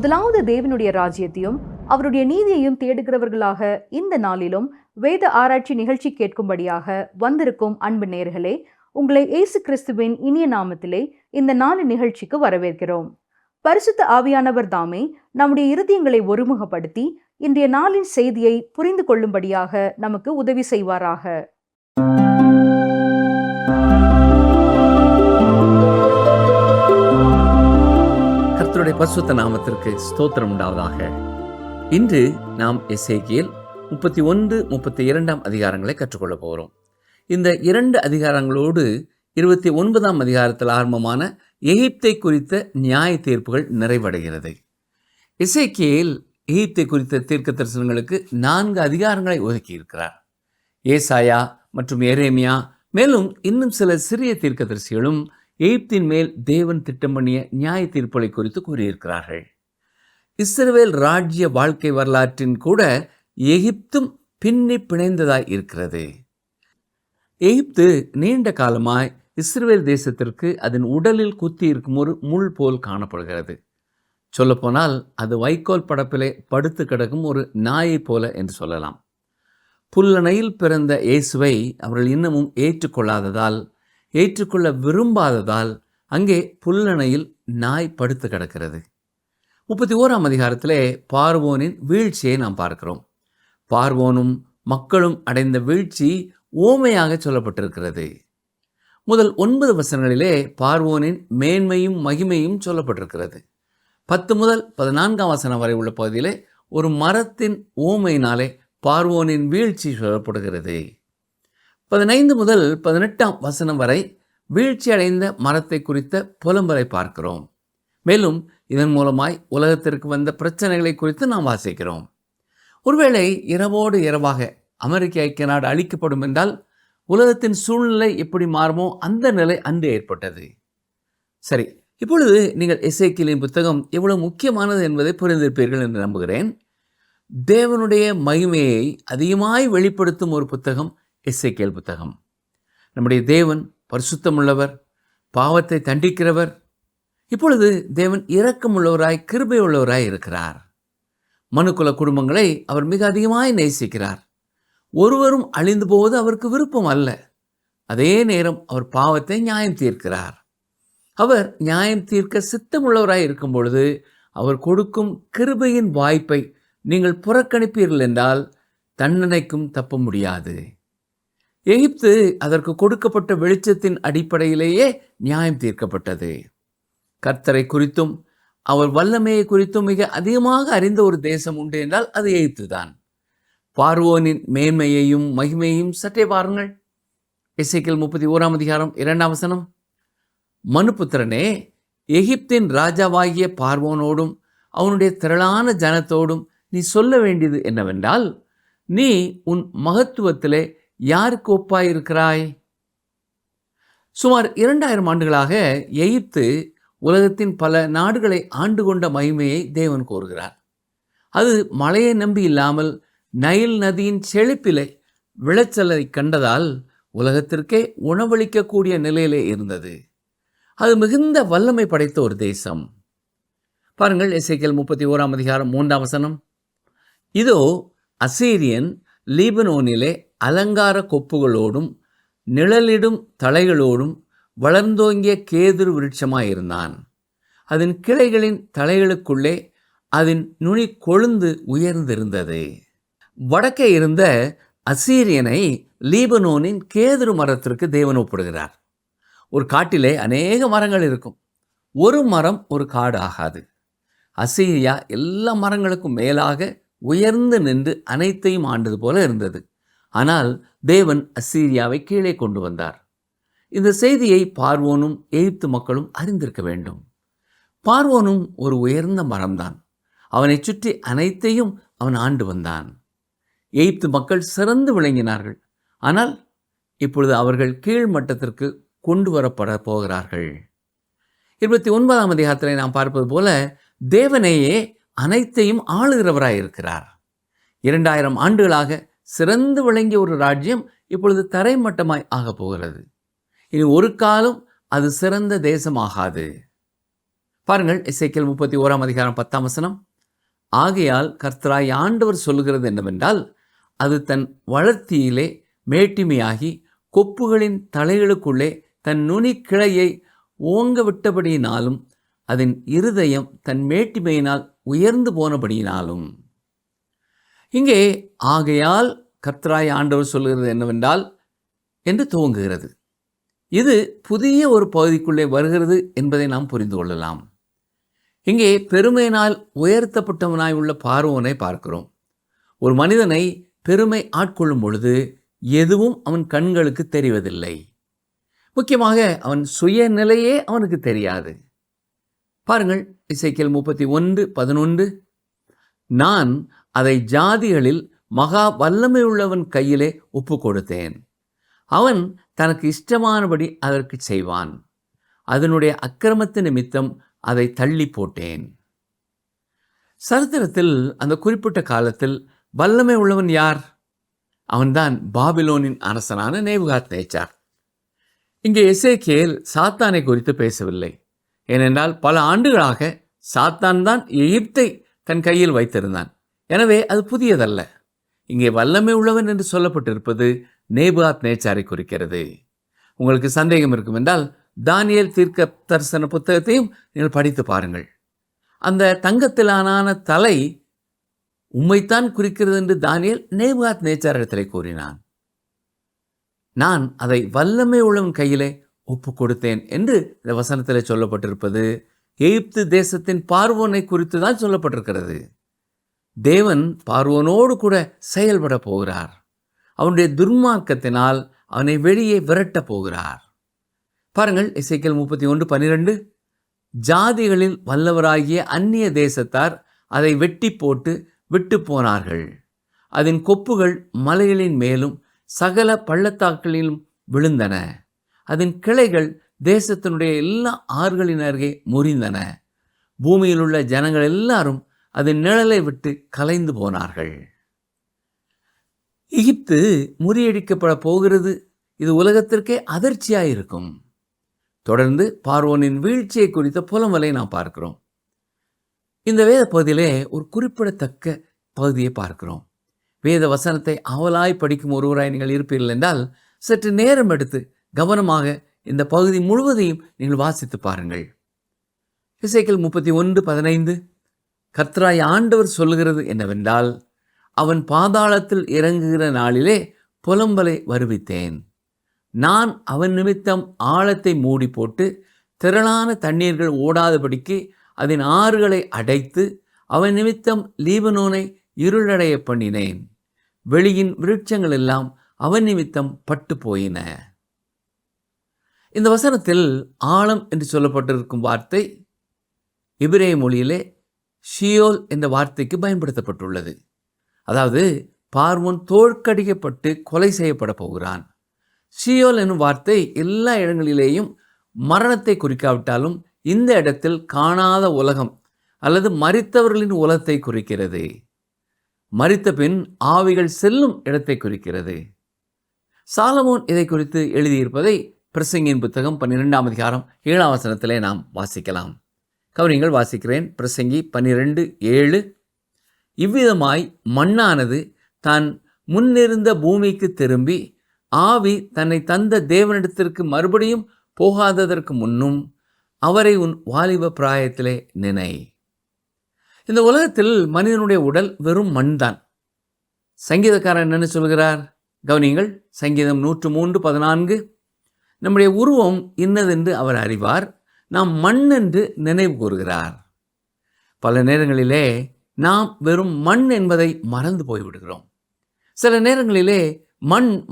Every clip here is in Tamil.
முதலாவது தேவனுடைய ராஜ்யத்தையும் அவருடைய நீதியையும் தேடுகிறவர்களாக இந்த நாளிலும் வேத ஆராய்ச்சி நிகழ்ச்சி கேட்கும்படியாக வந்திருக்கும் அன்பு நேயர்களே, உங்களை இயேசு கிறிஸ்துவின் இனிய நாமத்திலே இந்த நாலு நிகழ்ச்சிக்கு வரவேற்கிறோம். பரிசுத்த ஆவியானவர் தாமே நம்முடைய இருதயங்களை ஒருமுகப்படுத்தி இன்றைய நாளின் செய்தியை புரிந்து கொள்ளும்படியாக நமக்கு உதவி செய்வாராக. கர்த்தருடைய பரிசுத்த நாமத்திற்கு ஸ்தோத்திரம் உண்டாவதாக. இன்று நாம் எசேக்கியேல் 31, 32 அதிகாரங்களை கற்றுக்கொள்ள போகிறோம். இந்த 2 அதிகாரங்களோடு 29ஆம் அதிகாரத்தில் ஆரம்பமான எகிப்தை குறித்த நியாய தீர்ப்புகள் நிறைவடைகிறது. எசேக்கியேல் எகிப்தை குறித்த தீர்க்க தரிசனங்களுக்கு 4 அதிகாரங்களை ஒதுக்கியிருக்கிறார். ஏசாயா மற்றும் எரேமியா, மேலும் இன்னும் சில சிறிய தீர்க்கதரிசிகளும் எகிப்தின் மேல் தேவன் திட்டம் பண்ணிய நியாய தீர்ப்புகளை குறித்து கூறியிருக்கிறார்கள். இஸ்ரவேல் ராஜ்ய வாழ்க்கை வரலாற்றின் கூட எகிப்தும் பின்னி பிணைந்ததாய் இருக்கிறது. எகிப்து நீண்ட காலமாய் இஸ்ரவேல் தேசத்திற்கு அதன் உடலில் குத்தி இருக்கும் ஒரு முள் போல் காணப்படுகிறது. சொல்லப்போனால் அது வைக்கோல் படப்பிலே படுத்து கிடக்கும் ஒரு நாயை போல என்று சொல்லலாம். புல்லணையில் பிறந்த இயேசுவை அவர்கள் இன்னமும் ஏற்றுக்கொள்ள விரும்பாததால் அங்கே புல்லணையில் நாய் படுத்து கிடக்கிறது. 31ஆம் அதிகாரத்திலே பார்வோனின் வீழ்ச்சியை நாம் பார்க்கிறோம். பார்வோனும் மக்களும் அடைந்த வீழ்ச்சி ஓமையாக சொல்லப்பட்டிருக்கிறது. முதல் 9 வசனங்களிலே பார்வோனின் மேன்மையும் மகிமையும் சொல்லப்பட்டிருக்கிறது. 10 முதல் 14ஆம் வசனம் வரை உள்ள பகுதியிலே ஒரு மரத்தின் ஓமையினாலே பார்வோனின் வீழ்ச்சி சொல்லப்படுகிறது. 15 முதல் 18ஆம் வசனம் வரை வீழ்ச்சி அடைந்த மரத்தை குறித்த புலம்பலை பார்க்கிறோம். மேலும் இதன் மூலமாய் உலகத்திற்கு வந்த பிரச்சனைகளை குறித்து நாம் வாசிக்கிறோம். ஒருவேளை இரவோடு இரவாக அமெரிக்க ஐக்கிய நாடு அழிக்கப்படும் என்றால் உலகத்தின் சூழ்நிலை எப்படி மாறுமோ அந்த நிலை அன்று ஏற்பட்டது. சரி, இப்பொழுது நீங்கள் எசேக்கியேலின் புத்தகம் எவ்வளவு முக்கியமானது என்பதை புரிந்திருப்பீர்கள் என்று நம்புகிறேன். தேவனுடைய மகிமையை அதிகமாய் வெளிப்படுத்தும் ஒரு புத்தகம் எசேக்கியேல் புத்தகம். நம்முடைய தேவன் பரிசுத்தமுள்ளவர், பாவத்தை தண்டிக்கிறவர். இப்பொழுது தேவன் இரக்கமுள்ளவராய், கிருபை உள்ளவராய் இருக்கிறார். மனுக்குல குடும்பங்களை அவர் மிக அதிகமாய் நேசிக்கிறார். ஒருவரும் அழிந்து போவது அவருக்கு விருப்பம் அல்ல. அதே நேரம் அவர் பாவத்தை நியாயம் தீர்க்கிறார். அவர் நியாயம் தீர்க்க சித்தமுள்ளவராய் இருக்கும் பொழுது அவர் கொடுக்கும் கிருபையின் வாய்ப்பை நீங்கள் புறக்கணிப்பீர்கள் என்றால் தண்டனைக்கும் தப்ப முடியாது. எகிப்து அதற்கு கொடுக்கப்பட்ட வெளிச்சத்தின் அடிப்படையிலேயே நியாயம் தீர்க்கப்பட்டது. கர்த்தரை குறித்தும் அவர் வல்லமையை குறித்தும் மிக அதிகமாக அறிந்த ஒரு தேசம் உண்டு என்றால் அது எகிப்து தான். பார்வோனின் மேன்மையையும் மகிமையையும் சற்றே பாருங்கள். எசேக்கியேல் 31ஆம் அதிகாரம் 2ஆம் வசனம். மனுபுத்திரனே, எகிப்தின் ராஜாவாகிய பார்வோனோடும் அவனுடைய திரளான ஜனத்தோடும் நீ சொல்ல வேண்டியது என்னவென்றால், நீ உன் மகத்துவத்திலே யாருக்கு ஒப்பாயிருக்கிறாய்? சுமார் 2000 ஆண்டுகளாக எகிப்து உலகத்தின் பல நாடுகளை ஆண்டு கொண்ட மகிமையை தேவன் கூறுகிறார். அது மழையை நம்பி இல்லாமல் நைல் நதியின் செழிப்பிலே விளைச்சலை கண்டதால் உலகத்திற்கே உணவளிக்கக்கூடிய நிலையிலே இருந்தது. அது மிகுந்த வல்லமை படைத்த ஒரு தேசம். பாருங்கள், எசேக்கியேல் 31ஆம் அதிகாரம் 3ஆம் வசனம். இதோ அசீரியன் லீபனோனிலே அலங்கார கொப்புகளோடும் நிழலிடும் தலைகளோடும் வளர்ந்தோங்கிய கேதுரு விருட்சமாயிருந்தான். அதன் கிளைகளின் தலைகளுக்குள்ளே அதன் நுனி கொழுந்து உயர்ந்திருந்தது. வடக்கே இருந்த அசீரியனை லீபனோனின் கேதுரு மரத்திற்கு தேவன் ஒப்பிடுகிறார். ஒரு காட்டிலே அநேக மரங்கள் இருக்கும். ஒரு மரம் ஒரு காடு ஆகாது. அசீரியா எல்லா மரங்களுக்கும் மேலாக உயர்ந்து நின்று அனைத்தையும் ஆண்டது போல இருந்தது. ஆனால் தேவன் அசீரியாவை கீழே கொண்டு வந்தார். இந்த செய்தியை பார்வோனும் எகிப்து மக்களும் அறிந்திருக்க வேண்டும். பார்வோனும் ஒரு உயர்ந்த மரம்தான். அவனை சுற்றி அனைத்தையும் அவன் ஆண்டு வந்தான். எகிப்து மக்கள் சிறந்து விளங்கினார்கள். ஆனால் இப்பொழுது அவர்கள் கீழ் மட்டத்திற்கு கொண்டு வரப்பட போகிறார்கள். 29ஆம் அதிகாரத்தில் நாம் பார்ப்பது போல தேவனையே அனைத்தையும் ஆளுகிறவராயிருக்கிறார். 2000 ஆண்டுகளாக சிறந்து விளங்கிய ஒரு ராஜ்யம் இப்பொழுது தரைமட்டமாய் ஆகப் போகிறது. இனி ஒரு காலம் அது சிறந்த தேசமாகாது. பாருங்கள், எசேக்கியேல் 31:10. ஆகையால் கர்த்தராய் ஆண்டவர் சொல்லுகிறது என்னவென்றால், அது தன் வளர்த்தியிலே மேட்டிமையாகி கொப்புகளின் தலைகளுக்குள்ளே தன் நுனி கிளையை ஓங்க விட்டபடியினாலும் அதன் இருதயம் தன் மேட்டிமையினால் உயர்ந்து போனபடியினாலும். இங்கே ஆகையால் கர்த்தராய் ஆண்டவர் சொல்லுகிறது என்னவென்றால் என்று துவங்குகிறது. இது புதிய ஒரு பகுதிக்குள்ளே வருகிறது என்பதை நாம் புரிந்து கொள்ளலாம். இங்கே பெருமையினால் உயர்த்தப்பட்டவனாய் உள்ள பார்வோனை பார்க்கிறோம். ஒரு மனிதனை பெருமை ஆட்கொள்ளும் பொழுது எதுவும் அவன் கண்களுக்கு தெரிவதில்லை. முக்கியமாக அவன் சுயநிலையே அவனுக்கு தெரியாது. பாருங்கள், எசேக்கியேல் 31:11. நான் அதை ஜாதிகளில் மகா வல்லமை உள்ளவன் கையிலே ஒப்பு கொடுத்தேன். அவன் தனக்கு இஷ்டமானபடி அதற்கு செய்வான். அதனுடைய அக்கிரமத்தின் நிமித்தம் அதை தள்ளி போட்டேன். சரித்திரத்தில் அந்த குறிப்பிட்ட காலத்தில் வல்லமை உள்ளவன் யார்? அவன்தான் பாபிலோனின் அரசனான நேபுகாத்நேச்சார். இங்கே எசேக்கியேல் சாத்தானை குறித்து பேசவில்லை. ஏனென்றால் பல ஆண்டுகளாக சாத்தான் தான் எகிப்தை தன் கையில் வைத்திருந்தான். எனவே அது புதியதல்ல. இங்கே வல்லமை உள்ளவன் என்று சொல்லப்பட்டிருப்பது நேபுகாத்நேச்சாரை குறிக்கிறது. உங்களுக்கு சந்தேகம் இருக்கும் என்றால் தானியேல் தீர்க்க தரிசன புத்தகத்தையும் நீங்கள் படித்து பாருங்கள். அந்த தங்கத்திலான தலை உம்மைத்தான் குறிக்கிறது என்று தானியேல் நேபுகாத்நேச்சாரிடத்திலே கூறினான். நான் அதை வல்லமை உள்ளவன் கையிலே ஒப்பு கொடுத்தேன் என்று இந்த வசனத்திலே சொல்லப்பட்டிருப்பது எகிப்து தேசத்தின் பார்வோனை குறித்து தான் சொல்லப்பட்டிருக்கிறது. தேவன் பார்வோனோடு கூட செயல்பட போகிறார். அவனுடைய துர்மார்க்கத்தினால் அவனை வெளியே விரட்டப் போகிறார். பாருங்கள், எசேக்கியேல் 31:12. ஜாதிகளில் வல்லவராகிய அந்நிய தேசத்தார் அதை வெட்டி போட்டு விட்டு போனார்கள். அதன் கொப்புகள் மலைகளின் மேலும் சகல பள்ளத்தாக்களிலும் விழுந்தன. அதன் கிளைகள் தேசத்தினுடைய எல்லா ஆறுகளின் அருகே முறிந்தன. பூமியில் உள்ள ஜனங்கள் எல்லாரும் அதன் நிழலை விட்டு கலைந்து போனார்கள். எகிப்து முறியடிக்கப்பட போகிறது. இது உலகத்திற்கே அதிர்ச்சியாயிருக்கும். தொடர்ந்து பார்வோனின் வீழ்ச்சியை குறித்த புலம்பலை நாம் பார்க்கிறோம். இந்த வேத பகுதியிலே ஒரு குறிப்பிடத்தக்க பகுதியை பார்க்கிறோம். வேத வசனத்தை அவலாய் படிக்கும் ஒருவராய் நீங்கள் இருப்பீர்கள் என்றால் சற்று நேரம் எடுத்து கவனமாக இந்த பகுதி முழுவதையும் நீங்கள் வாசித்து பாருங்கள். எசேக்கியேல் 31:15. கர்த்தராய் ஆண்டவர் சொல்லுகிறது என்னவென்றால், அவன் பாதாளத்தில் இறங்குகிற நாளிலே புலம்பலை வருவித்தேன். நான் அவன் நிமித்தம் ஆழத்தை மூடி போட்டு திரளான தண்ணீர்கள் ஓடாதபடிக்கு அதன் ஆறுகளை அடைத்து அவன் நிமித்தம் லீபனோனை இருளடைய பண்ணினேன். வெளியின் விருட்சங்கள் எல்லாம் அவன் நிமித்தம் பட்டு போயின. இந்த வசனத்தில் ஆழம் என்று சொல்லப்பட்டிருக்கும் வார்த்தை எபிரேய மொழியிலே ஷியோல் என்ற வார்த்தைக்கு பயன்படுத்தப்பட்டுள்ளது. அதாவது பார்வோன் தோற்கடிக்கப்பட்டு கொலை செய்யப்பட போகிறான். ஷியோல் என்னும் வார்த்தை எல்லா இடங்களிலேயும் மரணத்தை குறிக்காவிட்டாலும் இந்த இடத்தில் காணாத உலகம் அல்லது மரித்தவர்களின் உலகத்தை குறிக்கிறது. மரித்த பின் ஆவிகள் செல்லும் இடத்தை குறிக்கிறது. சாலமோன் இதை குறித்து எழுதியிருப்பதை பிரசங்கியின் புத்தகம் 12:7 நாம் வாசிக்கலாம். கவனிங்கள், வாசிக்கிறேன். பிரசங்கி 12:7. இவ்விதமாய் மண்ணானது தான் முன்னிருந்த பூமிக்கு திரும்பி ஆவி தன்னை தந்த தேவனிடத்திற்கு மறுபடியும் போகாததற்கு முன்னும் அவரை உன் வாலிப பிராயத்திலே நினை. இந்த உலகத்தில் மனிதனுடைய உடல் வெறும் மண் தான். சங்கீதக்காரன் என்ன சொல்கிறார்? கவனிங்கள், சங்கீதம் 103:14. நம்முடைய உருவம் இன்னதென்று அவர் அறிவார், நாம் மண் என்று நினைவு கூறுகிறார். பல நேரங்களிலே நாம் வெறும் மண் என்பதை மறந்து போய்விடுகிறோம். சில நேரங்களிலே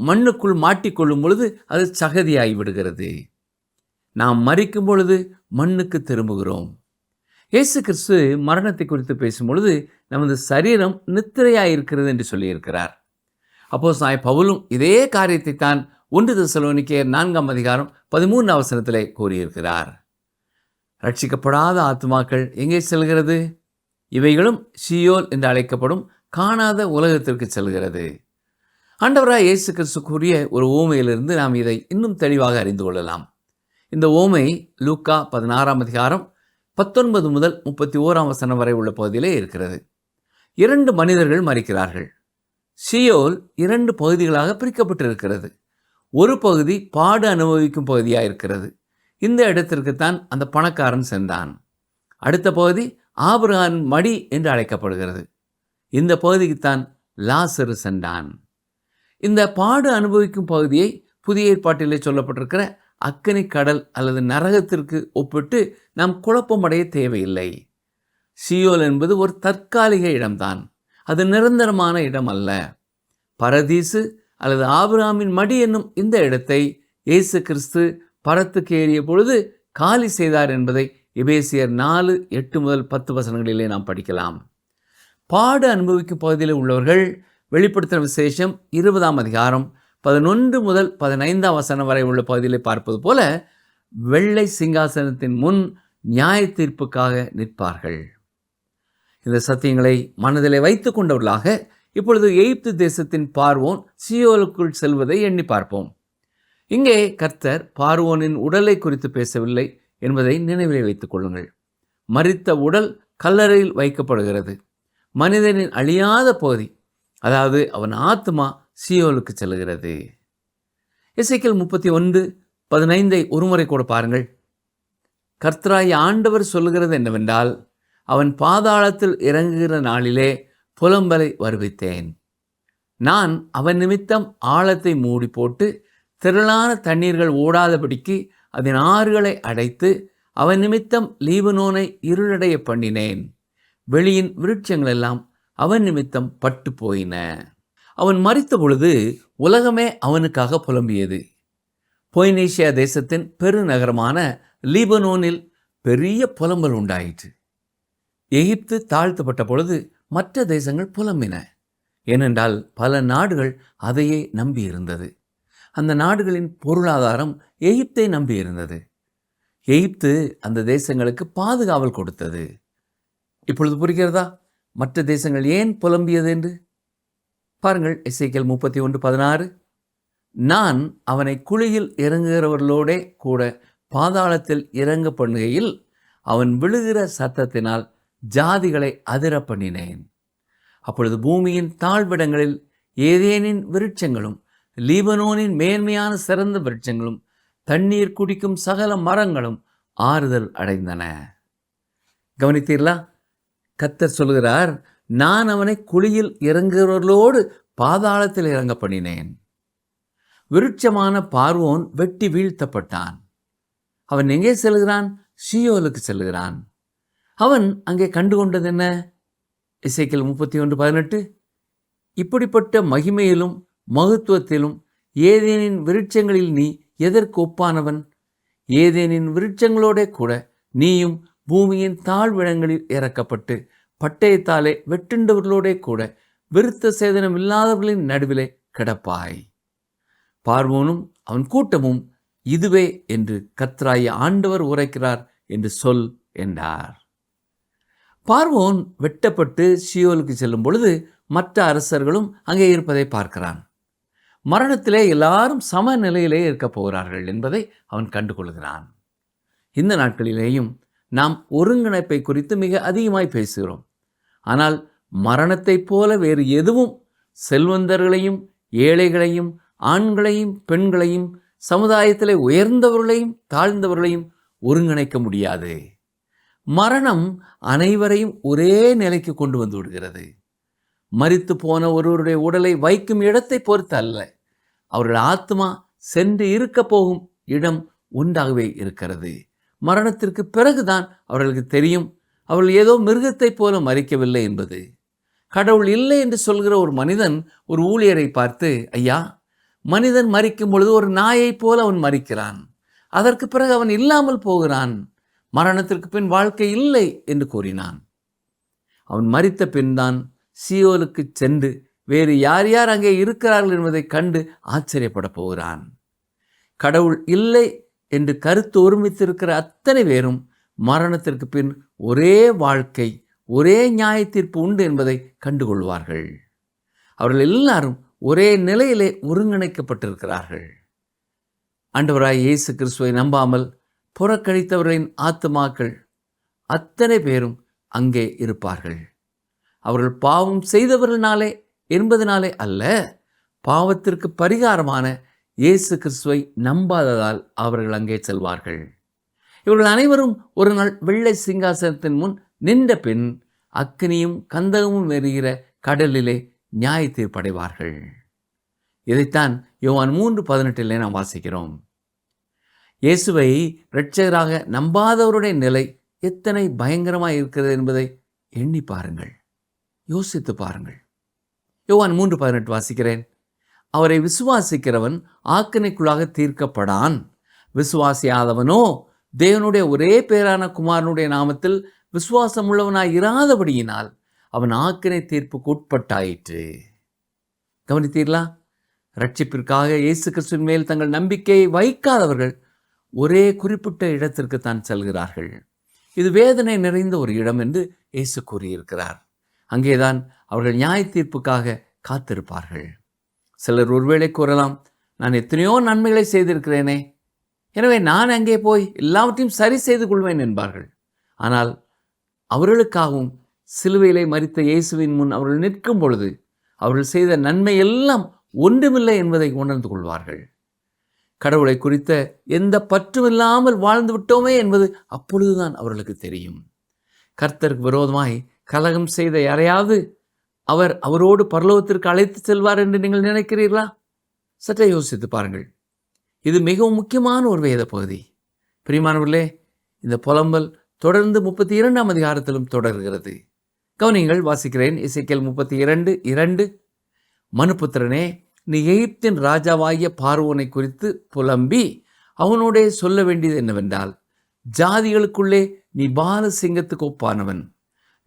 மண்ணுக்குள் மாட்டிக்கொள்ளும் பொழுது அது சகதியாகி விடுகிறது. நாம் மரிக்கும் பொழுது மண்ணுக்கு திரும்புகிறோம். இயேசு கிறிஸ்து மரணத்தை குறித்து பேசும் பொழுது நமது சரீரம் நித்திரையாயிருக்கிறது என்று சொல்லியிருக்கிறார். அப்போஸ்தலனாகிய பவுலும் இதே காரியத்தை தான் 1 தெசலோனிக்கேயர் 4:13 கூறியிருக்கிறார். ரட்சிக்கப்படாத ஆத்துமாக்கள் எங்கே செல்கிறது? இவைகளும் ஷியோல் என்று அழைக்கப்படும் காணாத உலகத்திற்கு செல்கிறது. ஆண்டவராய் இயேசு கிறிஸ்து கூறிய ஒரு ஓமையிலிருந்து நாம் இதை இன்னும் தெளிவாக அறிந்து கொள்ளலாம். இந்த ஓமை லூக்கா 16 19 முதல் 31 வசனம் வரை உள்ள பகுதியிலே இருக்கிறது. 2 மனிதர்கள் மரிக்கிறார்கள். சியோல் 2 பகுதிகளாக பிரிக்கப்பட்டிருக்கிறது. ஒரு பகுதி பாடு அனுபவிக்கும் பகுதியாக இருக்கிறது. இந்த இடத்திற்குத்தான் அந்த பணக்காரன் சென்றான். அடுத்த பகுதி ஆபிரகாம் மடி என்று அழைக்கப்படுகிறது. இந்த பகுதிக்குத்தான் லாசரு சென்றான். இந்த பாடு அனுபவிக்கும் பகுதியை புதிய ஏற்பாட்டிலே சொல்லப்பட்டிருக்கிற அக்கினி கடல் அல்லது நரகத்திற்கு ஒப்பிட்டு நாம் குழப்பமடைய தேவையில்லை. சியோல் என்பது ஒரு தற்காலிக இடம்தான், அது நிரந்தரமான இடம் அல்ல. பரதீசு அல்லது ஆபிரகாமின் மடி என்னும் இந்த இடத்தை இயேசு கிறிஸ்து பரத்துக்கு ஏறிய பொழுது காலி செய்தார் என்பதை எபேசியர் 4:8 முதல் 10 வசனங்களிலே நாம் படிக்கலாம். பாடு அனுபவிக்கும் பகுதியில் உள்ளவர்கள் வெளிப்படுத்தின விசேஷம் 20ஆம் அதிகாரம் 11 முதல் 15ஆம் வசனம் வரை உள்ள பகுதியிலே பார்ப்பது போல வெள்ளை சிங்காசனத்தின் முன் நியாய தீர்ப்புக்காக நிற்பார்கள். இந்த சத்தியங்களை மனதிலே வைத்துக் கொண்டவர்களாக இப்பொழுது எகிப்து தேசத்தின் பார்வோன் சியோலுக்குள் செல்வதை எண்ணி பார்ப்போம். இங்கே கர்த்தர் பார்வோனின் உடலை குறித்து பேசவில்லை என்பதை நினைவிலே வைத்துக் கொள்ளுங்கள். மரித்த உடல் கல்லறையில் வைக்கப்படுகிறது. மனிதனின் அழியாத பகுதி, அதாவது அவன் ஆத்மா சியோலுக்கு செல்கிறது. எசேக்கியேல் 31:15 ஒருமுறை கூட பாருங்கள். கர்த்தராகிய ஆண்டவர் சொல்லுகிறது என்னவென்றால், அவன் பாதாளத்தில் இறங்குகிற நாளிலே புலம்பலை வருவித்தேன். நான் அவன் நிமித்தம் ஆழத்தை மூடி போட்டு திரளான தண்ணீர்கள் ஓடாதபடிக்கு அதன் ஆறுகளை அடைத்து அவன் நிமித்தம் லீபனோனை இருளடைய பண்ணினேன். வெளியின் விருட்சங்கள் எல்லாம் அவன் நிமித்தம் பட்டு போயின. அவன் மரித்த பொழுது உலகமே அவனுக்காக புலம்பியது. பொய்னீசியா தேசத்தின் பெருநகரமான லீபனோனில் பெரிய புலம்பல் உண்டாயிற்று. எகிப்து தாழ்த்தப்பட்ட பொழுது மற்ற தேசங்கள் புலம்பின. ஏனென்றால் பல நாடுகள் அதையே நம்பியிருந்தது. அந்த நாடுகளின் பொருளாதாரம் எகிப்தை நம்பியிருந்தது. எகிப்து அந்த தேசங்களுக்கு பாதுகாவல் கொடுத்தது. இப்பொழுது புரிகிறதா மற்ற தேசங்கள் ஏன் புலம்பியது என்று? பாருங்கள், எசேக்கியேல் 31:16. நான் அவனை குழியில் இறங்குகிறவர்களோடே கூட பாதாளத்தில் இறங்க பண்ணுகையில் அவன் விழுகிற சத்தத்தினால் ஜாதிகளை அதிர பண்ணினேன். அப்பொழுது பூமியின் தாழ்விடங்களில் ஏதேனின் விருட்சங்களும் லீபனோனின் மேன்மையான சிறந்த விருட்சங்களும் தண்ணீர் குடிக்கும் சகல மரங்களும் ஆறுதல் அடைந்தன. கவனித்தீர்களா? கர்த்தர் சொல்கிறார், நான் அவனை குழியில் இறங்குகிறவர்களோடு பாதாளத்தில் இறங்க பண்ணினேன். விருட்சமான பார்வோன் வெட்டி வீழ்த்தப்பட்டான். அவன் எங்கே செல்கிறான்? சியோலுக்கு செல்கிறான். அவன் அங்கே கண்டுகொண்டது என்ன? எசேக்கியேல் 31:18. இப்படிப்பட்ட மகிமையிலும் மகத்துவத்திலும் ஏதேனின் விருட்சங்களில் நீ எதற்கு ஒப்பானவன்? ஏதேனின் விருட்சங்களோட கூட நீயும் பூமியின் தாழ்விடங்களில் இறக்கப்பட்டு பட்டயத்தாலே வெட்டுண்டவர்களோட கூட விருத்த சேதனம் இல்லாதவர்களின் நடுவிலே கிடப்பாய். பார்வோனும் அவன் கூட்டமும் இதுவே என்று கர்த்தராகிய ஆண்டவர் உரைக்கிறார் என்று சொல் என்றார். பார்வோன் வெட்டப்பட்டு சியோலுக்கு செல்லும் பொழுது மற்ற அரசர்களும் அங்கே இருப்பதை பார்க்கிறான். மரணத்திலே எல்லாரும் சமநிலையிலே இருக்கப் போகிறார்கள் என்பதை அவன் கண்டுகொள்கிறான். இந்த நாட்களிலேயும் நாம் ஒருங்கிணைப்பை குறித்து மிக அதிகமாய் பேசுகிறோம். ஆனால் மரணத்தைப் போல வேறு எதுவும் செல்வந்தர்களையும் ஏழைகளையும் ஆண்களையும் பெண்களையும் சமுதாயத்திலே உயர்ந்தவர்களையும் தாழ்ந்தவர்களையும் ஒருங்கிணைக்க முடியாது. மரணம் அனைவரையும் ஒரே நிலைக்கு கொண்டு வந்து விடுகிறது. மரித்து போன ஒருவருடைய உடலை வைக்கும் இடத்தை பொறுத்து அல்ல, அவர்கள் ஆத்மா சென்று இருக்க போகும் இடம் ஒன்றாகவே இருக்கிறது. மரணத்திற்கு பிறகுதான் அவர்களுக்கு தெரியும் அவர்கள் ஏதோ மிருகத்தை போல மரிக்கவில்லை என்பது. கடவுள் இல்லை என்று சொல்கிற ஒரு மனிதன் ஒரு ஊழியரை பார்த்து, ஐயா, மனிதன் மரிக்கும் பொழுது ஒரு நாயைப் போல அவன் மரிக்கிறான், அதற்கு பிறகு அவன் இல்லாமல் போகிறான், மரணத்திற்கு பின் வாழ்க்கை இல்லை என்று கூறினான். அவன் மரித்த பின்தான் சியோலுக்கு சென்று வேறு யார் யார் அங்கே இருக்கிறார்கள் என்பதை கண்டு ஆச்சரியப்பட போகிறான். கடவுள் இல்லை என்று கருத்து ஒருமித்திருக்கிற அத்தனை பேரும் மரணத்திற்கு பின் ஒரே வாழ்க்கை, ஒரே நியாய தீர்ப்பு உண்டு என்பதை கண்டுகொள்வார்கள். அவர்கள் எல்லாரும் ஒரே நிலையிலே ஒருங்கிணைக்கப்பட்டிருக்கிறார்கள். ஆண்டவராய் இயேசு கிறிஸ்துவை நம்பாமல் புறக்கணித்தவர்களின் ஆத்துமாக்கள் அத்தனை பேரும் அங்கே இருப்பார்கள். அவர்கள் பாவம் செய்தவர்களாலே என்பதனாலே அல்ல, பாவத்திற்கு பரிகாரமான இயேசு கிறிஸ்துவை நம்பாததால் அவர்கள் அங்கே செல்வார்கள். இவர்கள் அனைவரும் ஒரு நாள் வெள்ளை சிங்காசனத்தின் முன் நின்ற பின் அக்கினியும் கந்தகமும் எரிகிற கடலிலே நியாய தீர்ப்படைவார்கள். இதைத்தான் யோவான் 3:18 நாம் வாசிக்கிறோம். இயேசுவை இரட்சகராக நம்பாதவருடைய நிலை எத்தனை பயங்கரமாக இருக்கிறது என்பதை எண்ணி பாருங்கள், யோசித்து பாருங்கள். யோவான் 3:18 வாசிக்கிறேன். அவரை விசுவாசிக்கிறவன் ஆக்கினைக்குள்ளாக தீர்க்கப்படான், விசுவாசியாதவனோ தேவனுடைய ஒரே பேரான குமாரனுடைய நாமத்தில் விசுவாசம் உள்ளவனாய் இராதபடியினால் அவன் ஆக்கினை தீர்ப்புக்கு உட்பட்டாயிற்று. கவனித்தீர்களா? ரட்சிப்பிற்காக இயேசு கிறிஸ்துவின் மேல் தங்கள் நம்பிக்கையை வைக்காதவர்கள் ஒரே குறிப்பிட்ட இடத்திற்கு தான் செல்கிறார்கள். இது வேதனை நிறைந்த ஒரு இடம் என்று இயேசு கூறியிருக்கிறார். அங்கேதான் அவர்கள் நியாய தீர்ப்புக்காக காத்திருப்பார்கள். சிலர் ஒருவேளை கூறலாம், நான் எத்தனையோ நன்மைகளை செய்திருக்கிறேனே, எனவே நான் அங்கே போய் எல்லாவற்றையும் சரி செய்து கொள்வேன் என்பார்கள். ஆனால் அவர்களுக்காகவும் சிலுவையிலே மரித்த இயேசுவின் முன் அவர்கள் நிற்கும் பொழுது அவர்கள் செய்த நன்மை எல்லாம் ஒன்றுமில்லை என்பதை உணர்ந்து கொள்வார்கள். கடவுளை குறித்த எந்த பற்றும் இல்லாமல் வாழ்ந்து விட்டோமே என்பது அப்பொழுதுதான் அவர்களுக்கு தெரியும். கர்த்தருக்கு விரோதமாய் கலகம் செய்த யாரையாவது அவரோடு பரலோகத்திற்கு அழைத்து செல்வார் என்று நீங்கள் நினைக்கிறீர்களா? சற்றே யோசித்து பாருங்கள். இது மிகவும் முக்கியமான ஒரு வேத பகுதி. பிரியமானவர்களே, இந்த புலம்பல் தொடர்ந்து 32ஆம் அதிகாரத்திலும் தொடர்கிறது. கவனிங்கள், வாசிக்கிறேன். எசேக்கியேல் 32:2. மனுபுத்திரனே, நீ எகிப்தின் ராஜாவாகிய பார்வோனை குறித்து புலம்பி அவனோடே சொல்ல வேண்டியது என்னவென்றால், ஜாதிகளுக்குள்ளே நீ பாலசிங்கத்துக்கு ஒப்பானவன்.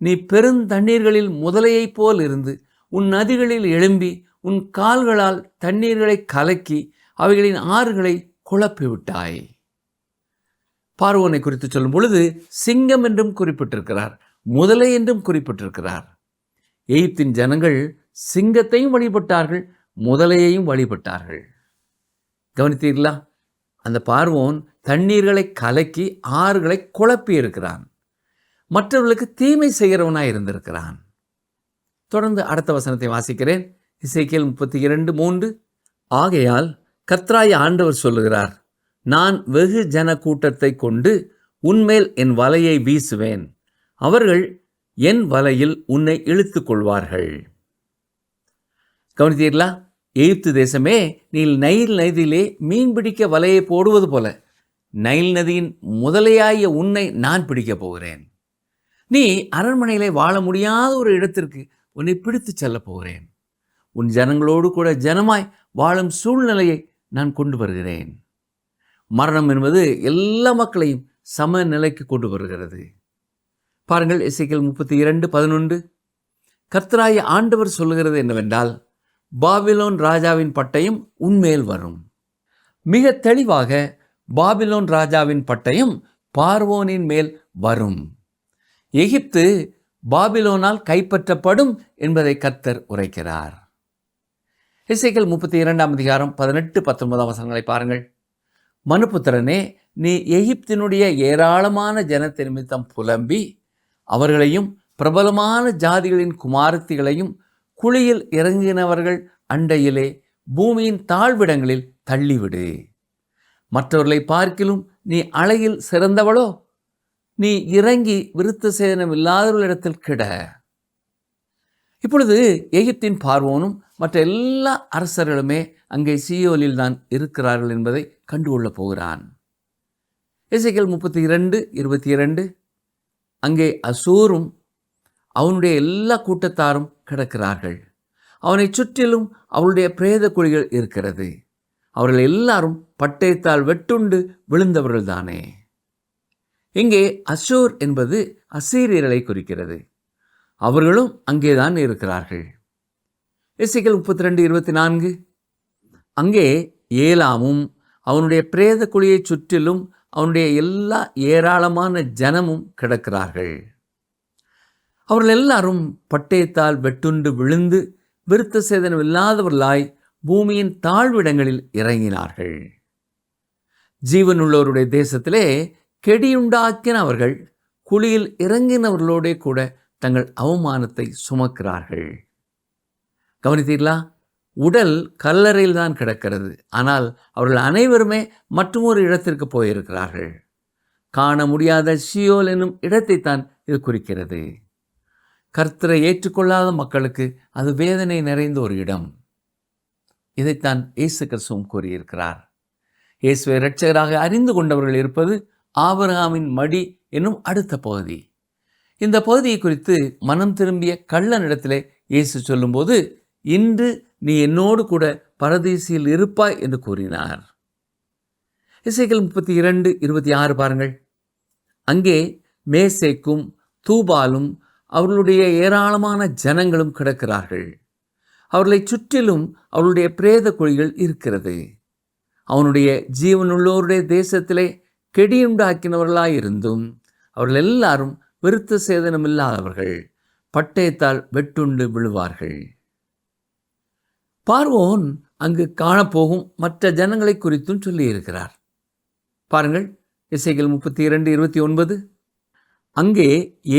நீ பெருந்தண்ணீர்களில் முதலையைப் போல் இருந்து உன் நதிகளில் எழும்பி உன் கால்களால் தண்ணீர்களை கலக்கி அவைகளின் ஆறுகளை குழப்பிவிட்டாய். பார்வோனை குறித்து சொல்லும் பொழுது சிங்கம் என்றும் குறிப்பிட்டிருக்கிறார், முதலை என்றும் குறிப்பிட்டிருக்கிறார். எகிப்தின் ஜனங்கள் சிங்கத்தையும் வழிபட்டார்கள், முதலையையும் வழிபட்டார்கள். கவனித்தீர்களா? அந்த பார்வோன் தண்ணீர்களை கலக்கி ஆறுகளை குழப்பி இருக்கிறான். மற்றவர்களுக்கு தீமை செய்கிறவனாய் இருந்திருக்கிறான். தொடர்ந்து அடுத்த வசனத்தை வாசிக்கிறேன். எசேக்கியேல் 32:3. ஆகையால் கர்த்தராகிய ஆண்டவர் சொல்லுகிறார், நான் வெகு ஜன கூட்டத்தை கொண்டு உன்மேல் என் வலையை வீசுவேன், அவர்கள் என் வலையில் உன்னை இழுத்து கொள்வார்கள். கவனித்தீர்களா? எகிப்து தேசமே, நீ நைல் நதியிலே மீன் பிடிக்க வலையை போடுவது போல நைல் நதியின் முதலையாகிய உன்னை நான் பிடிக்கப் போகிறேன். நீ அரண்மனையிலே வாழ முடியாத ஒரு இடத்திற்கு உன்னை பிடித்து செல்ல போகிறேன். உன் ஜனங்களோடு கூட ஜனமாய் வாழும் சூழ்நிலையை நான் கொண்டு வருகிறேன். மரணம் என்பது எல்லா மக்களையும் சமநிலைக்கு கொண்டு வருகிறது. பாருங்கள், எசேக்கியேல் 32:11. கர்த்தராகிய ஆண்டவர் சொல்லுகிறது என்னவென்றால், பாபிலோன் ராஜாவின் பட்டயம் உன்மேல் வரும். மிக தெளிவாக பாபிலோன் ராஜாவின் பட்டயம் பார்வோனின் மேல் வரும். எகிப்து பாபிலோனால் கைப்பற்றப்படும் என்பதை கர்த்தர் உரைக்கிறார். எசேக்கியேல் 32ஆம் அதிகாரம் 18-19 வசனங்களை பாருங்கள். மனுபுத்திரனே, நீ எகிப்தினுடைய ஏராளமான ஜனத்தை நிமித்தம் புலம்பி அவர்களையும் பிரபலமான ஜாதிகளின் குமாரத்திகளையும் குழியில் இறங்கினவர்கள் அண்டையிலே பூமியின் தாழ்விடங்களில் தள்ளிவிடு. மற்றவர்களை பார்க்கிலும் நீ அழகில் சிறந்தவளோ? நீ இறங்கி விருத்த சேதனம் இல்லாதவர்களிடத்தில் கிட. இப்பொழுது எகிப்தின் பார்வோனும் மற்ற எல்லா அரசர்களுமே அங்கே சீயோனில் தான் இருக்கிறார்கள் என்பதை கண்டுகொள்ளப் போகிறான். எசேக்கியேல் 32:22. அங்கே அசூரும் அவனுடைய எல்லா கூட்டத்தாரும் கிடக்கிறார்கள். அவனை சுற்றிலும் அவளுடைய பிரேத குழிகள் இருக்கிறது. அவர்கள் எல்லாரும் பட்டயத்தால் வெட்டுண்டு விழுந்தவர்கள்தானே. இங்கே அசூர் என்பது அசீரியர்களை குறிக்கிறது. அவர்களும் அங்கேதான் இருக்கிறார்கள். எசேக்கியேல் 32:24. அங்கே ஏலாமும் அவனுடைய பிரேத குழியை சுற்றிலும் அவனுடைய எல்லா ஏராளமான ஜனமும் கிடக்கிறார்கள். அவர்கள் எல்லாரும் பட்டயத்தால் வெட்டுண்டு விழுந்து விருத்த சேதனம் இல்லாதவர்களாய் பூமியின் தாழ்விடங்களில் இறங்கினார்கள். ஜீவனுள்ளவருடைய தேசத்திலே கெடியுண்டாக்கின அவர்கள் குழியில் இறங்கினவர்களோடே கூட தங்கள் அவமானத்தை சுமக்கிறார்கள். கவனித்தீர்களா? உடல் கல்லறையில் தான் கிடக்கிறது. ஆனால் அவர்கள் அனைவருமே மற்றொரு இடத்திற்கு போயிருக்கிறார்கள். காண முடியாத ஷியோல் என்னும் இடத்தை தான் இது குறிக்கிறது. கர்த்தரை ஏற்றுக்கொள்ளாத மக்களுக்கு அது வேதனை நிறைந்த ஒரு இடம். இதைத்தான் இயேசு கிறிஸ்துவும் கூறியிருக்கிறார். இயேசுவை இரட்சகராக அறிந்து கொண்டவர்கள் இருப்பது ஆபிரகாமின் மடி என்னும் அடுத்த பகுதி. இந்த பகுதியை குறித்து மனம் திரும்பிய கள்ளனிடத்திலே இயேசு சொல்லும்போது, இன்று நீ என்னோடு கூட பரதீசில் இருப்பாய் என்று கூறினார். எசேக்கியேல் 32:26 பாருங்கள். அங்கே மேசேக்கும் தூபாலும் அவர்களுடைய ஏராளமான ஜனங்களும் கிடக்கிறார்கள். அவர்களை சுற்றிலும் அவருடைய பிரேத குழிகள் இருக்கிறது. அவனுடைய ஜீவனுள்ளோருடைய தேசத்திலே கெடியுண்டாக்கினவர்களாயிருந்தும் அவர்கள் எல்லாரும் விருத்த சேதனமில்லாதவர்கள், பட்டயத்தால் வெட்டுண்டு விழுவார்கள். பார்வோன் அங்கு காணப்போகும் மற்ற ஜனங்களை குறித்தும் சொல்லியிருக்கிறார். பாருங்கள், எசேக்கியேல் 32:29. அங்கே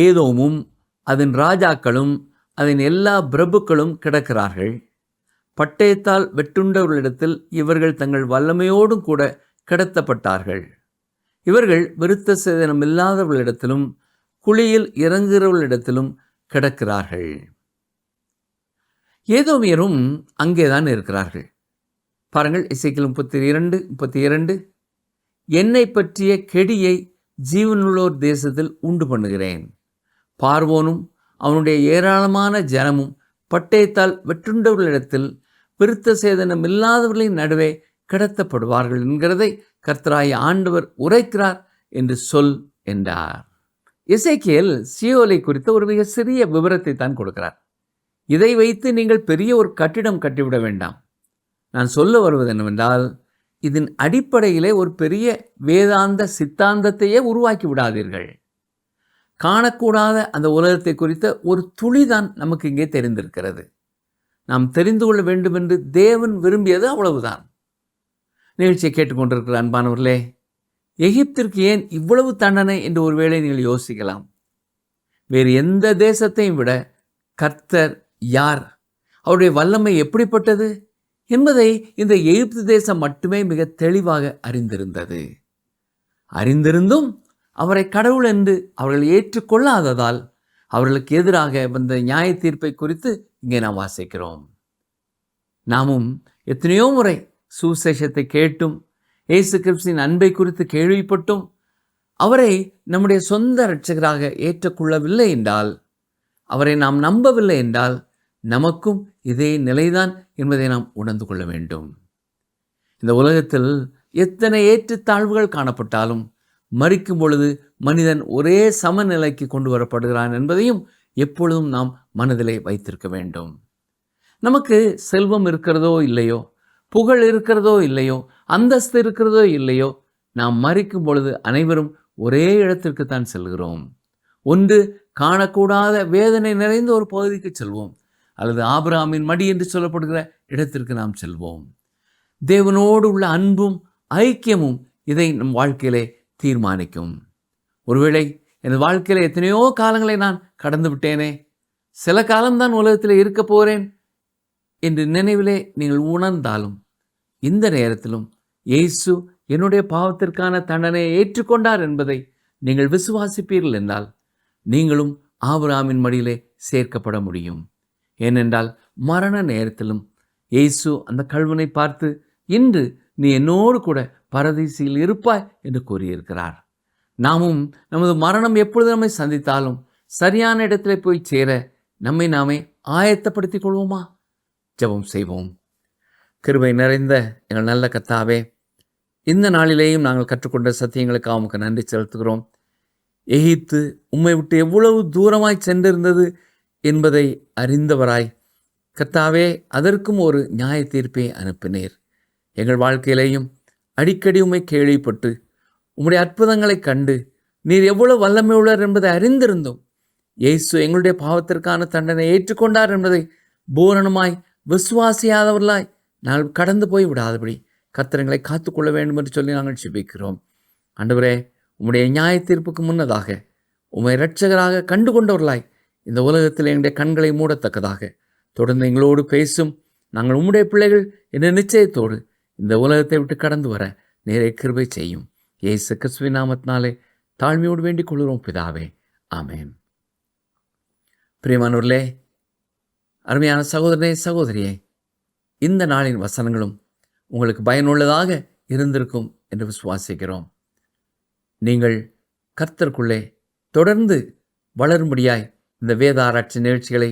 ஏதோமும் அதன் ராஜாக்களும் அதன் எல்லா பிரபுக்களும் கிடக்கிறார்கள். பட்டயத்தால் வெட்டுண்டவர்களிடத்தில் இவர்கள் தங்கள் வல்லமையோடும் கூட கிடத்தப்பட்டார்கள். இவர்கள் விருத்த சேதனம் இல்லாதவர்களிடத்திலும் குழியில் இறங்குகிறவர்களிடத்திலும் கிடக்கிறார்கள். ஏதோமியரும் அங்கேதான் இருக்கிறார்கள். பாருங்கள், எசேக்கியேல் 32:32. என்னை பற்றிய கெடியை ஜீவனுள்ளோர் தேசத்தில் உண்டு பண்ணுகிறேன். பார்வோனும் அவனுடைய ஏராளமான ஜனமும் பட்டயத்தால் வெட்டுண்டவர்களிடத்தில் விருத்த சேதனம் இல்லாதவர்களின் நடுவே கிடத்தப்படுவார்கள் என்கிறதை கர்த்தராகிய ஆண்டவர் உரைக்கிறார் என்று சொல் என்றார். எசேக்கியேல் சியோலை குறித்த ஒரு மிக சிறிய விவரத்தை தான் கொடுக்கிறார். இதை வைத்து நீங்கள் பெரிய ஒரு கட்டிடம் கட்டிவிட வேண்டாம். நான் சொல்ல வருவது என்னவென்றால், இதன் அடிப்படையிலே ஒரு பெரிய வேதாந்த சித்தாந்தத்தையே உருவாக்கி விடாதீர்கள். காணக்கூடாத அந்த உலகத்தை குறித்த ஒரு துளிதான் நமக்கு இங்கே தெரிந்திருக்கிறது. நாம் தெரிந்து கொள்ள வேண்டும் என்று தேவன் விரும்பியது அவ்வளவுதான். நிகழ்ச்சியை கேட்டுக்கொண்டிருக்கிற அன்பானவர்களே, எகிப்திற்கு ஏன் இவ்வளவு தண்டனை என்று ஒருவேளை நீங்கள் யோசிக்கலாம். வேறு எந்த தேசத்தையும் விட கர்த்தர் யார், அவருடைய வல்லமை எப்படிப்பட்டது என்பதை இந்த எகிப்து தேசம் மட்டுமே மிக தெளிவாக அறிந்திருந்தது. அறிந்திருந்தும் அவரை கடவுள் என்று அவர்கள் ஏற்றுக்கொள்ளாததால் அவர்களுக்கு எதிராக வந்த நியாய தீர்ப்பை குறித்து இங்கே நாம் வாசிக்கிறோம். நாமும் எத்தனையோ முறை சுவிசேஷத்தை கேட்டும் இயேசு கிறிஸ்துவின் அன்பை குறித்து கேள்விப்பட்டும் அவரை நம்முடைய சொந்த இரட்சகராக ஏற்றுக்கொள்ளவில்லை என்றால், அவரை நாம் நம்பவில்லை என்றால், நமக்கும் இதே நிலைதான் என்பதை நாம் உணர்ந்து கொள்ள வேண்டும். இந்த உலகத்தில் எத்தனை ஏற்றத்தாழ்வுகள் காணப்பட்டாலும் மரிக்கும் பொழுது மனிதன் ஒரே சமநிலைக்கு கொண்டு வரப்படுகிறான் என்பதையும் எப்பொழுதும் நாம் மனதிலே வைத்திருக்க வேண்டும். நமக்கு செல்வம் இருக்கிறதோ இல்லையோ, புகழ் இருக்கிறதோ இல்லையோ, அந்தஸ்து இருக்கிறதோ இல்லையோ, நாம் மரிக்கும் பொழுது அனைவரும் ஒரே இடத்திற்கு தான் செல்கிறோம். ஒன்று காணக்கூடாத வேதனை நிறைந்த ஒரு பகுதிக்கு செல்வோம், அல்லது ஆபிரகாமின் மடி என்று சொல்லப்படுகிற இடத்திற்கு நாம் செல்வோம். தேவனோடு உள்ள அன்பும் ஐக்கியமும் இதை நம் வாழ்க்கையிலே தீர்மானிக்கும். ஒருவேளை எனது வாழ்க்கையில் எத்தனையோ காலங்களை நான் கடந்து விட்டேனே, சில காலம்தான் உலகத்தில் இருக்க போகிறேன் என்று நினைவிலே நீங்கள் உணர்ந்தாலும், இந்த நேரத்திலும் இயேசு என்னுடைய பாவத்திற்கான தண்டனையை ஏற்றுக்கொண்டார் என்பதை நீங்கள் விசுவாசிப்பீர்கள் என்றால், நீங்களும் ஆபிரகாமின் மடியிலே சேர்க்கப்பட முடியும். ஏனென்றால் மரண நேரத்திலும் இயேசு அந்த கள்வனை பார்த்து, இன்று நீ என்னோடு கூட பரதீசில் இருப்பாய் என்று கூறியிருக்கிறார். நாமும் நமது மரணம் எப்பொழுது நம்மை சந்தித்தாலும் சரியான இடத்திலே போய் சேர நம்மை நாமே ஆயத்தப்படுத்திக் கொள்வோமா? ஜெபம் செய்வோம். கிருபை நிறைந்த எங்கள் நல்ல கர்த்தாவே, இந்த நாளிலேயும் நாங்கள் கற்றுக்கொண்ட சத்தியங்களுக்கு உமக்கு நன்றி செலுத்துகிறோம். எகிப்து உம்மை விட்டு எவ்வளவு தூரமாய் சென்றிருந்தது என்பதை அறிந்தவராய் கர்த்தாவே, அதற்கும் ஒரு நியாய தீர்ப்பை அனுப்பினீர். எங்கள் வாழ்க்கையிலேயும் அடிக்கடி உம்மை கேள்விப்பட்டு உம்முடைய அற்புதங்களை கண்டு நீர் எவ்வளவு வல்லமை உள்ளார் என்பதை அறிந்திருந்தோம். இயேசு எங்களுடைய பாவத்திற்கான தண்டனை ஏற்றுக்கொண்டார் என்பதை பூரணமாய் விசுவாசியாதவர்களாய் நாங்கள் கடந்து போய் விடாதபடி கர்த்தர் காத்துக்கொள்ள வேண்டும் என்று சொல்லி நாங்கள் ஜெபிக்கிறோம். ஆண்டவரே, உம்முடைய நியாய தீர்ப்புக்கு முன்னதாக உம்மை இரட்சகராக கண்டு கொண்டவர்களாய் இந்த உலகத்தில் எங்களுடைய கண்களை மூடத்தக்கதாக தொடர்ந்து எங்களோடு பேசும். நாங்கள் உம்முடைய பிள்ளைகள் என்ற நிச்சயத்தோடு இந்த உலகத்தை விட்டு கடந்து வர நேரே கிருபை செய்யும். இயேசு கிறிஸ்துவின் நாமத்தினாலே தாழ்மையோடு வேண்டிக் கொள்கிறோம் பிதாவே, ஆமென். பிரியமானவர்களே, அருமையான சகோதரனே, சகோதரியே, இந்த நாளின் வசனங்களும் உங்களுக்கு பயனுள்ளதாக இருந்திருக்கும் என்று விசுவாசிக்கிறோம். நீங்கள் கர்த்தருக்குள்ளே தொடர்ந்து வளரும்படியாய் இந்த வேத ஆராய்ச்சி நிகழ்ச்சிகளை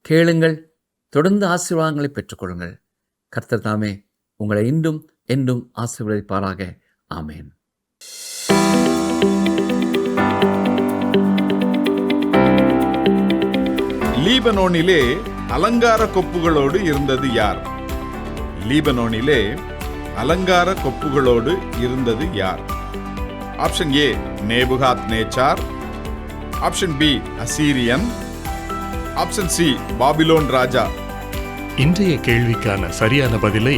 கேளுங்கள். தொடர்ந்து ஆசீர்வாதங்களை பெற்றுக்கொள்ளுங்கள். கர்த்தர் தாமே உங்களை இன்றும் என்றும் ஆசீர்வதிப்பாராக. ஆமென். லீபனோனிலே அலங்கார கொப்புகளோடு இருந்தது யார்? லீபனோனிலே அலங்கார கொப்புகளோடு இருந்தது யார்? ஆப்ஷன் ஏ நேபுகாத் நேச்சார், ஆப்ஷன் பி அசீரியன், ஆப்ஷன் சி பாபிலோன் ராஜா. இன்றைய கேள்விக்கான சரியான பதிலை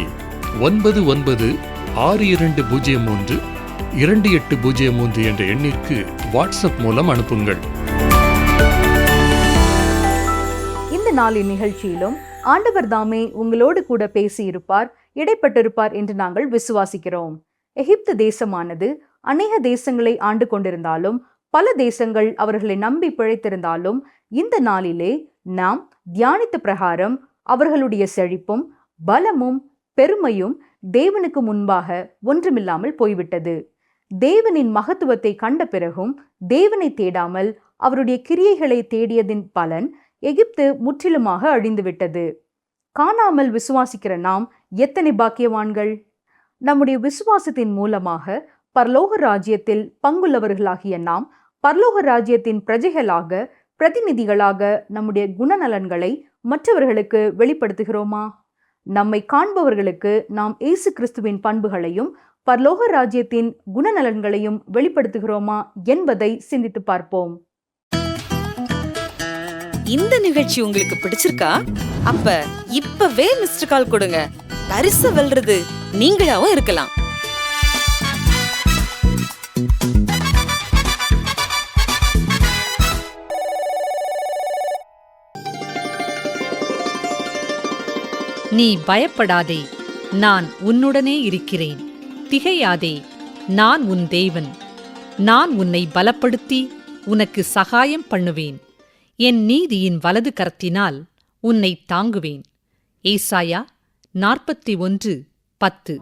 9962032803 என்ற எண்ணிற்கு வாட்ஸ்அப் மூலம் அனுப்புங்கள். இந்த நாளின் நிகழ்ச்சியிலும் ஆண்டவர் தாமே உங்களோடு கூட பேசியிருப்பார், இடைப்பட்டிருப்பார் என்று நாங்கள் விசுவாசிக்கிறோம். எகிப்து தேசமானது அநேக தேசங்களை ஆண்டு கொண்டிருந்தாலும், பல தேசங்கள் அவர்களை நம்பி பிழைத்திருந்தாலும், இந்த நாளிலே நாம் தியானித்த பிரகாரம் அவர்களுடைய செழிப்பும் பலமும் பெருமையும் தேவனுக்கு முன்பாக ஒன்றுமில்லாமல் போய்விட்டது. தேவனின் மகத்துவத்தை கண்ட பிறகும் தேவனை தேடாமல் அவருடைய கிரியைகளை தேடியதின் பலன் எகிப்து முற்றிலுமாக அழிந்துவிட்டது. காணாமல் விசுவாசிக்கிற நாம் எத்தனை பாக்கியவான்கள்! நம்முடைய விசுவாசத்தின் மூலமாக பரலோக ராஜ்யத்தில் பங்குள்ளவர்களாகிய நாம் பரலோக ராஜ்யத்தின் பிரஜைகளாக, பிரதிநிதிகளாக நம்முடைய குணநலன்களை மற்றவர்களுக்கு வெளிப்படுத்துகிறோமா? நம்மை காண்பவர்களுக்கு நாம் இயேசு கிறிஸ்துவின் பண்புகளையும் பரலோக ராஜ்யத்தின் குணநலன்களையும் வெளிப்படுத்துகிறோமா என்பதை சிந்தித்து பார்ப்போம். இந்த நிகழ்ச்சி உங்களுக்கு பிடிச்சிருக்கா? அப்ப இப்பவே மிஸ்டர் கால் கொடுங்க. பரிசு வெல்றது நீங்களாவும் இருக்கலாம். நீ பயப்படாதே, நான் உன்னுடனே இருக்கிறேன். திகையாதே, நான் உன் தேவன். நான் உன்னை பலப்படுத்தி உனக்கு சகாயம் பண்ணுவேன். என் நீதியின் வலது கரத்தினால் உன்னை தாங்குவேன். ஏசாயா 41:10.